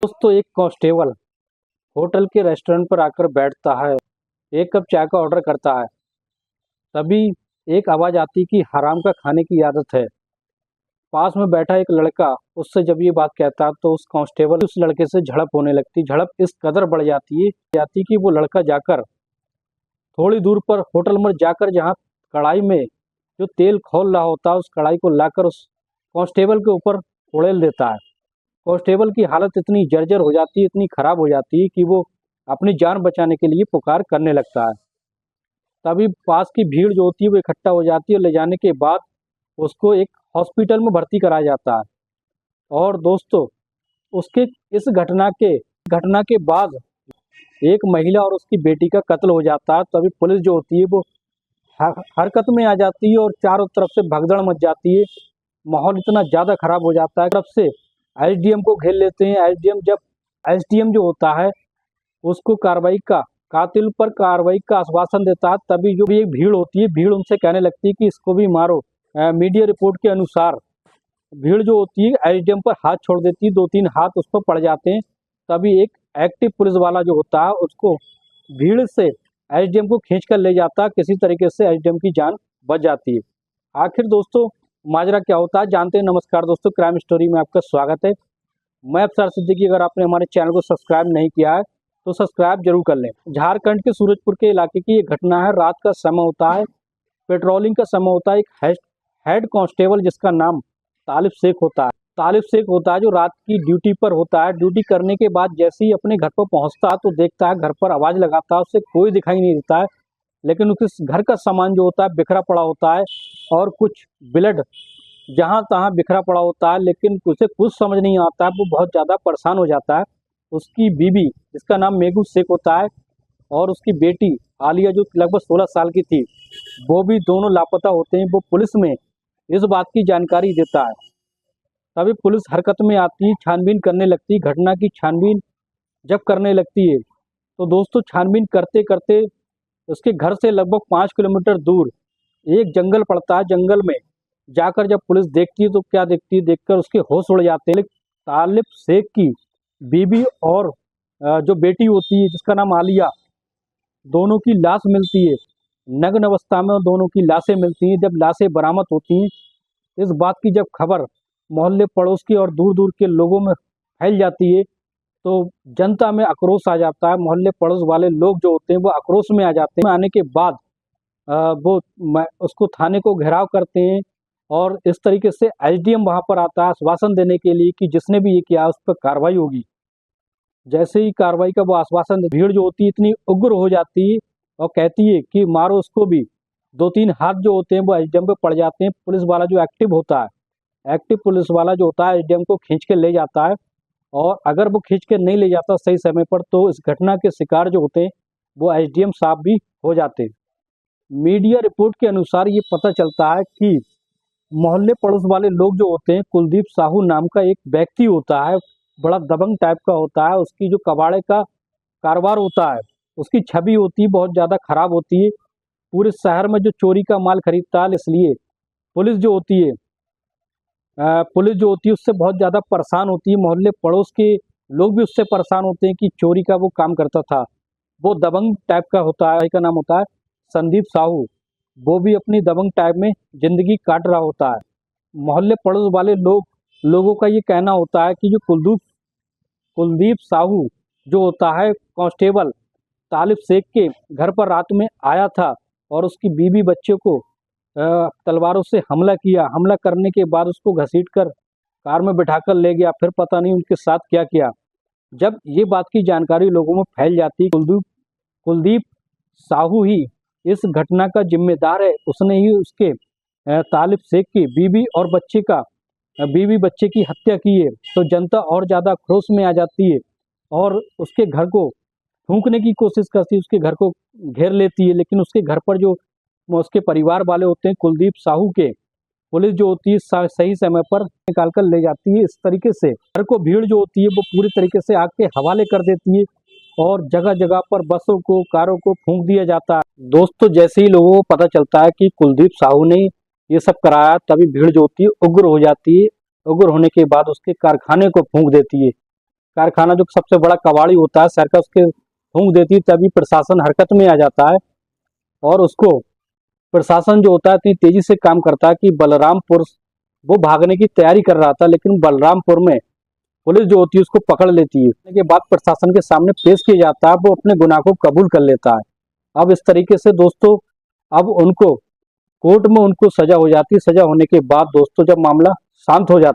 दोस्तों, एक constable hotel के रेस्टोरेंट पर आकर बैठता है, एक कप चाय का ऑर्डर करता है। तभी एक आवाज़ आती कि हराम का खाने की आदत है। पास में बैठा एक लड़का उससे जब ये बात कहता तो उस कांस्टेबल उस लड़के से झड़प होने लगती। झड़प इस कदर बढ़ जाती कि वो लड़का जाकर थोड़ी दूर पर होटल में जाकर जहाँ कढ़ाई में जो तेल खौल रहा होता है उस कढ़ाई को लाकर उस कांस्टेबल के ऊपर उड़ेल देता है। कांस्टेबल की हालत इतनी जर्जर हो जाती है, इतनी खराब हो जाती है कि वो अपनी जान बचाने के लिए पुकार करने लगता है। तभी पास की भीड़ जो होती है वो इकट्ठा हो जाती है। ले जाने के बाद उसको एक हॉस्पिटल में भर्ती कराया जाता है। और दोस्तों, उसके इस घटना के बाद एक महिला और उसकी बेटी का कत्ल हो जाता है। तभी पुलिस जो होती है वो हरकत में आ जाती है और चारों तरफ से भगदड़ मच जाती है। माहौल इतना ज़्यादा खराब हो जाता है, तरफ से एसडीएम को घेर लेते हैं। एसडीएम जो होता है उसको कातिल पर कार्रवाई का आश्वासन देता है। तभी जो भी एक भीड़ होती है, भीड़ उनसे कहने लगती है कि इसको भी मारो। मीडिया रिपोर्ट के अनुसार भीड़ जो होती है एसडीएम पर हाथ छोड़ देती है, 2-3 हाथ उस पर पड़ जाते हैं। तभी एक एक्टिव पुलिस वाला जो होता है उसको भीड़ से एसडीएम को खींच कर ले जाता है। किसी तरीके से एसडीएम की जान बच जाती है। आखिर दोस्तों माजरा क्या होता है जानते हैं। नमस्कार दोस्तों, क्राइम स्टोरी में आपका स्वागत है। मैं अफसर सिद्दीकी। अगर आपने हमारे चैनल को सब्सक्राइब नहीं किया है तो सब्सक्राइब जरूर कर लें। झारखंड के सूरजपुर के इलाके की ये घटना है। रात का समय होता है, पेट्रोलिंग का समय होता है। एक हेड कांस्टेबल जिसका नाम तालिब शेख होता है जो रात की ड्यूटी पर होता है। ड्यूटी करने के बाद जैसे ही अपने घर पर पहुंचता है तो देखता है घर पर आवाज़ लगाता है, उससे कोई दिखाई नहीं देता है। लेकिन उसके घर का सामान जो होता है बिखरा पड़ा होता है और कुछ ब्लड जहाँ तहाँ बिखरा पड़ा होता है। लेकिन उसे कुछ समझ नहीं आता है, वो बहुत ज़्यादा परेशान हो जाता है। उसकी बीवी जिसका नाम मेगू शेख होता है और उसकी बेटी आलिया जो लगभग 16 साल की थी, वो भी दोनों लापता होते हैं। वो पुलिस में इस बात की जानकारी देता है। तभी पुलिस हरकत में आती है, छानबीन करने लगती है। घटना की छानबीन जब करने लगती है तो दोस्तों छानबीन करते करते उसके घर से लगभग 5 किलोमीटर दूर एक जंगल पड़ता है। जंगल में जाकर जब पुलिस देखती है तो क्या देखती है, देखकर उसके होश उड़ जाते हैं। तालिब शेख की बीबी और जो बेटी होती है जिसका नाम आलिया, दोनों की लाश मिलती है। नग्न अवस्था में दोनों की लाशें मिलती हैं। जब लाशें बरामद होती हैं, इस बात की जब खबर मोहल्ले पड़ोस की और दूर दूर के लोगों में फैल जाती है तो जनता में आक्रोश आ जाता है। मोहल्ले पड़ोस वाले लोग जो होते हैं वो आक्रोश में आ जाते हैं। आने के बाद वो उसको थाने को घेराव करते हैं और इस तरीके से एसडीएम वहां पर आता है आश्वासन देने के लिए कि जिसने भी ये किया उस पर कार्रवाई होगी। जैसे ही कार्रवाई का वो आश्वासन भीड़ जो होती है इतनी उग्र हो जाती है और कहती है कि मारो उसको भी। 2-3 हाथ जो होते हैं वो एसडीएम पे पड़ जाते हैं। पुलिस वाला जो एक्टिव पुलिस वाला जो होता है एसडीएम को खींच के ले जाता है। और अगर वो खींच के नहीं ले जाता सही समय पर तो इस घटना के शिकार जो होते हैं वो एसडीएम साहब भी हो जाते हैं। मीडिया रिपोर्ट के अनुसार ये पता चलता है कि मोहल्ले पड़ोस वाले लोग जो होते हैं, कुलदीप साहू नाम का एक व्यक्ति होता है, बड़ा दबंग टाइप का होता है। उसकी जो कबाड़े का कारोबार होता है, उसकी छवि होती है बहुत ज़्यादा खराब होती है। पूरे शहर में जो चोरी का माल खरीदता है, इसलिए पुलिस जो होती है उससे बहुत ज़्यादा परेशान होती है। मोहल्ले पड़ोस के लोग भी उससे परेशान होते हैं कि चोरी का वो काम करता था। वो दबंग टाइप का होता है, का नाम होता है संदीप साहू। वो भी अपनी दबंग टाइप में जिंदगी काट रहा होता है। मोहल्ले पड़ोस वाले लोगों का ये कहना होता है कि जो कुलदीप साहू जो होता है कांस्टेबल तालिब शेख के घर पर रात में आया था और उसकी बीवी बच्चे को तलवारों से हमला किया। हमला करने के बाद उसको घसीट कर कार में बिठाकर ले गया। फिर पता नहीं उनके साथ क्या किया। जब ये बात की जानकारी लोगों में फैल जाती है, कुलदीप साहू ही इस घटना का जिम्मेदार है। उसने ही उसके तालिब शेख की बीवी बच्चे की हत्या की है। तो जनता और ज़्यादा क्रोध में आ जाती है और उसके घर को फूंकने की कोशिश करती है, उसके घर को घेर लेती है। लेकिन उसके घर पर जो उसके परिवार वाले होते हैं कुलदीप साहू के, पुलिस जो होती है सही समय पर निकाल कर ले जाती है। इस तरीके से घर को भीड़ जो होती है वो पूरी तरीके से आग के हवाले कर देती है और जगह जगह पर बसों को कारों को फूंक दिया जाता है। दोस्तों जैसे ही लोगों को पता चलता है कि कुलदीप साहू ने ये सब कराया, तभी भीड़ जो होती है उग्र हो जाती है। उग्र होने के बाद उसके कारखाने को फूंक देती है। कारखाना जो सबसे बड़ा कबाड़ी होता है शहर का, उसके फूंक देती है, तभी प्रशासन हरकत में आ जाता है और उसको प्रशासन जो होता है इतनी तेजी से काम करता है कि बलरामपुर वो भागने की तैयारी कर रहा था, लेकिन बलरामपुर में पुलिस जो होती है उसको पकड़ लेती है। इसके बाद प्रशासन के सामने पेश किया जाता है, वो अपने गुनाह को कबूल कर लेता है। अब इस तरीके से दोस्तों अब उनको कोर्ट में उनको सजा हो जाती है। सजा होने के बाद दोस्तों जब मामला शांत हो जाता है